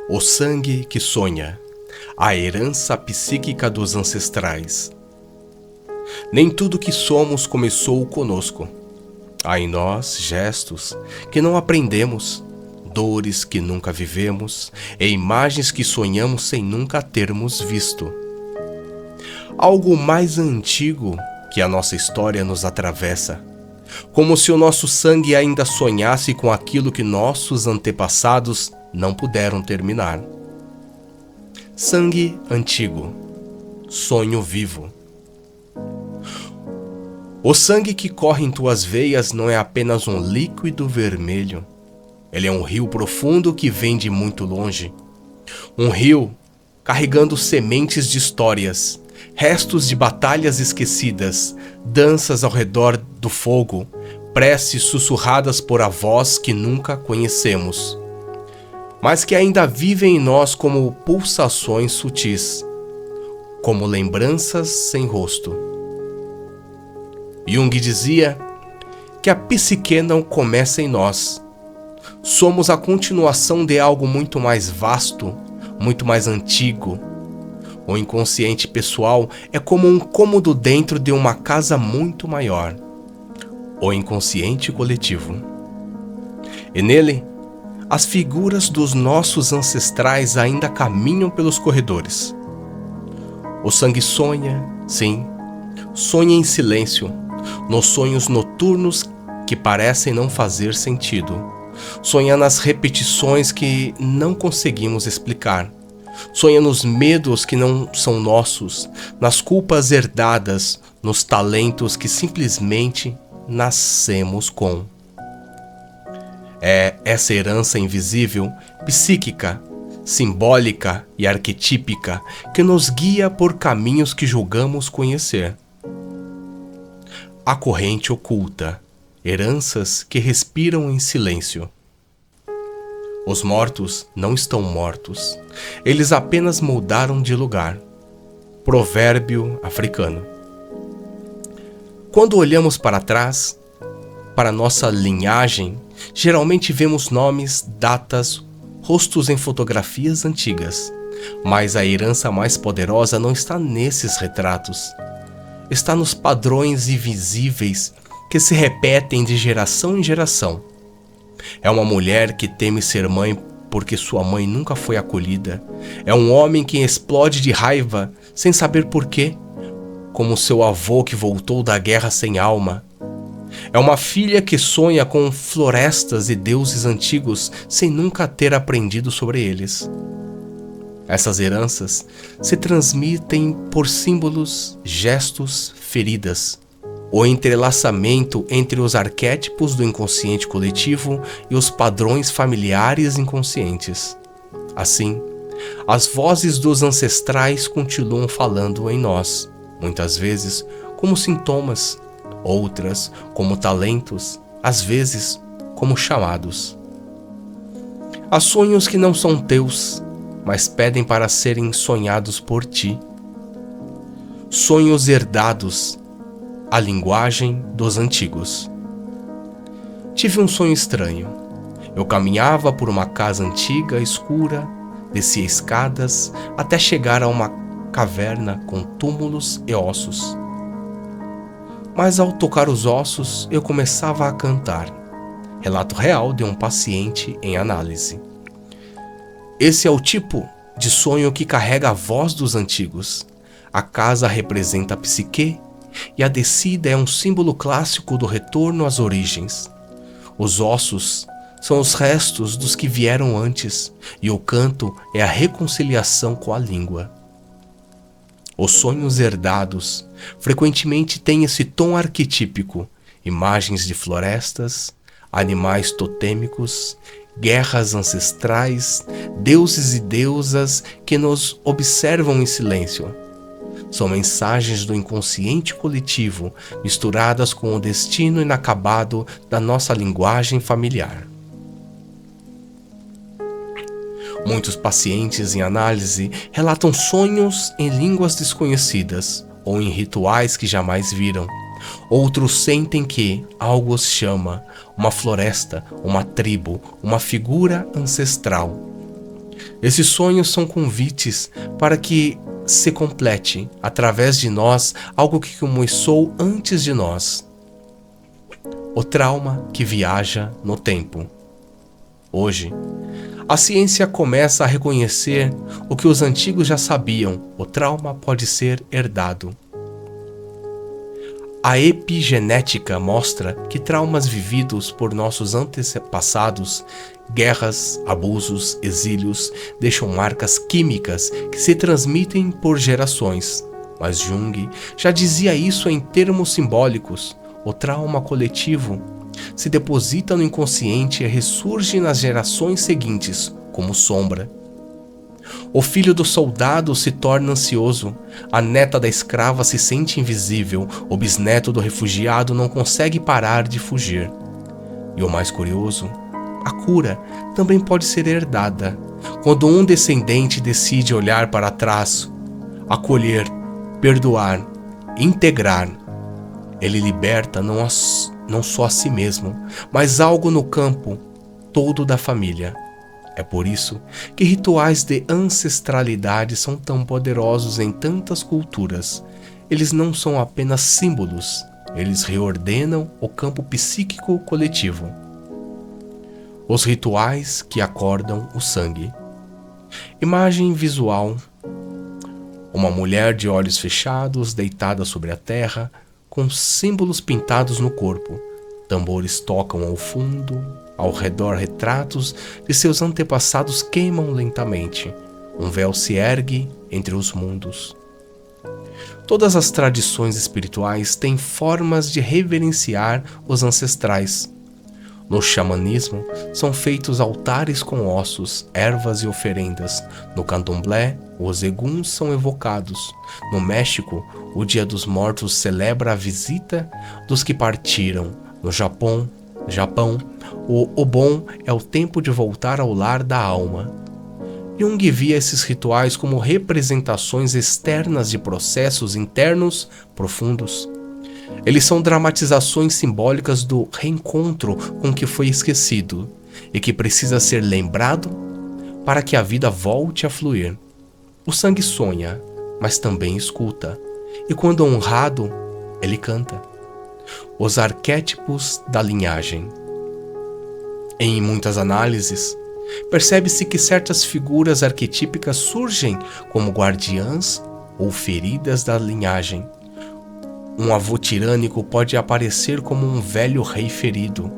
O sangue que sonha, a herança psíquica dos ancestrais. Nem tudo que somos começou conosco. Há em nós gestos que não aprendemos, dores que nunca vivemos e imagens que sonhamos sem nunca termos visto. Algo mais antigo que a nossa história nos atravessa, como se o nosso sangue ainda sonhasse com aquilo que nossos antepassados não puderam terminar. Sangue antigo, sonho vivo. O sangue que corre em tuas veias não é apenas um líquido vermelho. Ele é um rio profundo que vem de muito longe. Um rio carregando sementes de histórias, restos de batalhas esquecidas, danças ao redor do fogo, preces sussurradas por avós que nunca conhecemos, mas que ainda vivem em nós como pulsações sutis, como lembranças sem rosto. Jung dizia que a psique não começa em nós. Somos a continuação de algo muito mais vasto, muito mais antigo. O inconsciente pessoal é como um cômodo dentro de uma casa muito maior. O inconsciente coletivo. E nele, as figuras dos nossos ancestrais ainda caminham pelos corredores. O sangue sonha, sim, sonha em silêncio, nos sonhos noturnos que parecem não fazer sentido. Sonha nas repetições que não conseguimos explicar. Sonha nos medos que não são nossos, nas culpas herdadas, nos talentos que simplesmente nascemos com. É essa herança invisível, psíquica, simbólica e arquetípica que nos guia por caminhos que julgamos conhecer. A corrente oculta, heranças que respiram em silêncio. Os mortos não estão mortos, eles apenas mudaram de lugar. Provérbio africano. Quando olhamos para trás, para nossa linhagem, geralmente vemos nomes, datas, rostos em fotografias antigas. Mas a herança mais poderosa não está nesses retratos. Está nos padrões invisíveis que se repetem de geração em geração. É uma mulher que teme ser mãe porque sua mãe nunca foi acolhida. É um homem que explode de raiva sem saber porquê, como seu avô que voltou da guerra sem alma. É uma filha que sonha com florestas e deuses antigos sem nunca ter aprendido sobre eles. Essas heranças se transmitem por símbolos, gestos, feridas. O entrelaçamento entre os arquétipos do inconsciente coletivo e os padrões familiares inconscientes. Assim, as vozes dos ancestrais continuam falando em nós, muitas vezes como sintomas, outras como talentos, às vezes como chamados. Há sonhos que não são teus, mas pedem para serem sonhados por ti. Sonhos herdados, a linguagem dos antigos. Tive um sonho estranho. Eu caminhava por uma casa antiga, escura, descia escadas até chegar a uma caverna com túmulos e ossos. Mas ao tocar os ossos, eu começava a cantar. Relato real de um paciente em análise. Esse é o tipo de sonho que carrega a voz dos antigos. A casa representa a psique e a descida é um símbolo clássico do retorno às origens. Os ossos são os restos dos que vieram antes e o canto é a reconciliação com a língua. Os sonhos herdados frequentemente têm esse tom arquetípico, imagens de florestas, animais totêmicos, guerras ancestrais, deuses e deusas que nos observam em silêncio. São mensagens do inconsciente coletivo misturadas com o destino inacabado da nossa linguagem familiar. Muitos pacientes em análise relatam sonhos em línguas desconhecidas ou em rituais que jamais viram. Outros sentem que algo os chama, uma floresta, uma tribo, uma figura ancestral. Esses sonhos são convites para que se complete, através de nós, algo que começou antes de nós. O trauma que viaja no tempo. Hoje, a ciência começa a reconhecer o que os antigos já sabiam: o trauma pode ser herdado. A epigenética mostra que traumas vividos por nossos antepassados, guerras, abusos, exílios, deixam marcas químicas que se transmitem por gerações. Mas Jung já dizia isso em termos simbólicos. O trauma coletivo se deposita no inconsciente e ressurge nas gerações seguintes, como sombra. O filho do soldado se torna ansioso, a neta da escrava se sente invisível, o bisneto do refugiado não consegue parar de fugir. E o mais curioso, a cura também pode ser herdada. Quando um descendente decide olhar para trás, acolher, perdoar, integrar, ele liberta não só a si mesmo, mas algo no campo todo da família. É por isso que rituais de ancestralidade são tão poderosos em tantas culturas. Eles não são apenas símbolos, eles reordenam o campo psíquico coletivo. Os rituais que acordam o sangue. Imagem visual: uma mulher de olhos fechados, deitada sobre a terra, com símbolos pintados no corpo. Tambores tocam ao fundo, ao redor retratos de seus antepassados queimam lentamente. Um véu se ergue entre os mundos. Todas as tradições espirituais têm formas de reverenciar os ancestrais. No xamanismo, são feitos altares com ossos, ervas e oferendas. No candomblé, os eguns são evocados. No México, o Dia dos Mortos celebra a visita dos que partiram. No Japão, o Obon é o tempo de voltar ao lar da alma. Jung via esses rituais como representações externas de processos internos profundos. Eles são dramatizações simbólicas do reencontro com o que foi esquecido e que precisa ser lembrado para que a vida volte a fluir. O sangue sonha, mas também escuta, e quando honrado, ele canta. Os arquétipos da linhagem. Em muitas análises, percebe-se que certas figuras arquetípicas surgem como guardiãs ou feridas da linhagem. Um avô tirânico pode aparecer como um velho rei ferido,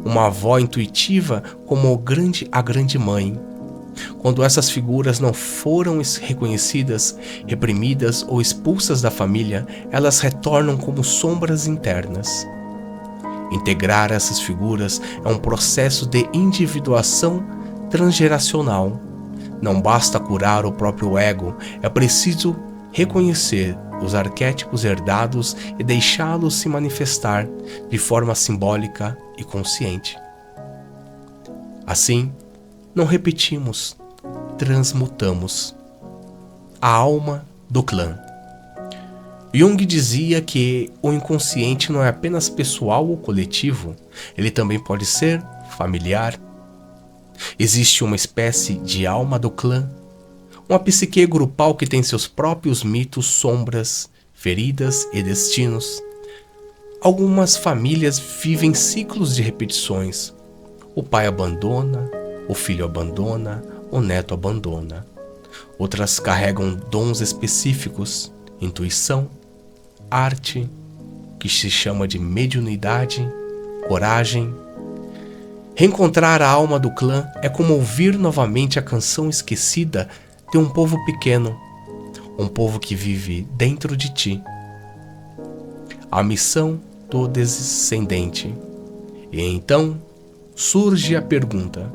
uma avó intuitiva como a grande mãe. Quando essas figuras não foram reconhecidas, reprimidas ou expulsas da família, elas retornam como sombras internas. Integrar essas figuras é um processo de individuação transgeracional. Não basta curar o próprio ego, é preciso reconhecer os arquétipos herdados e deixá-los se manifestar de forma simbólica e consciente. Assim, não repetimos, transmutamos. A alma do clã. Jung dizia que o inconsciente não é apenas pessoal ou coletivo, ele também pode ser familiar. Existe uma espécie de alma do clã, uma psique grupal que tem seus próprios mitos, sombras, feridas e destinos. Algumas famílias vivem ciclos de repetições. O pai abandona, o filho abandona, o neto abandona. Outras carregam dons específicos, intuição, arte, que se chama de mediunidade, coragem. Reencontrar a alma do clã é como ouvir novamente a canção esquecida de um povo pequeno, um povo que vive dentro de ti. A missão do descendente. E então surge a pergunta: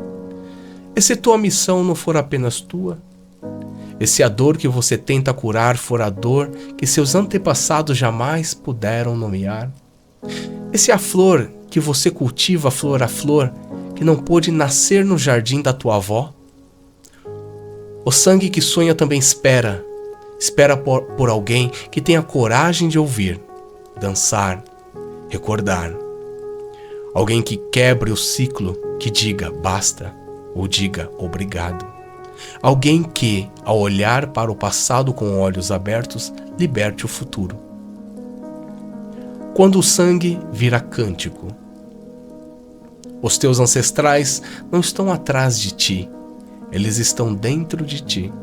e se tua missão não for apenas tua? E se a dor que você tenta curar for a dor que seus antepassados jamais puderam nomear? E se a flor que você cultiva, flor a flor, que não pôde nascer no jardim da tua avó? O sangue que sonha também espera por alguém que tenha coragem de ouvir, dançar, recordar. Alguém que quebre o ciclo, que diga basta ou diga obrigado. Alguém que, ao olhar para o passado com olhos abertos, liberte o futuro. Quando o sangue vira cântico. Os teus ancestrais não estão atrás de ti, eles estão dentro de ti.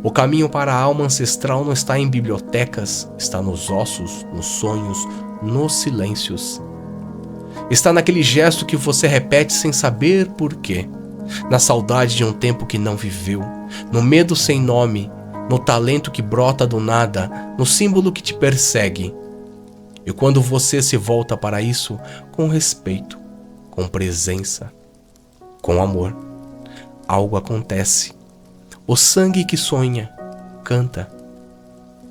O caminho para a alma ancestral não está em bibliotecas, está nos ossos, nos sonhos, nos silêncios. Está naquele gesto que você repete sem saber por quê, na saudade de um tempo que não viveu, no medo sem nome, no talento que brota do nada, no símbolo que te persegue. E quando você se volta para isso, com respeito, com presença, com amor, algo acontece. O sangue que sonha, canta,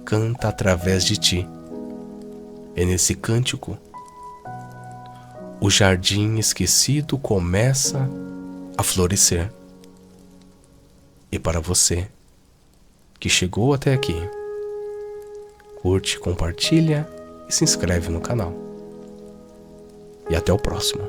canta através de ti. E nesse cântico, o jardim esquecido começa a florescer. E para você que chegou até aqui, curte, compartilha e se inscreve no canal. E até o próximo.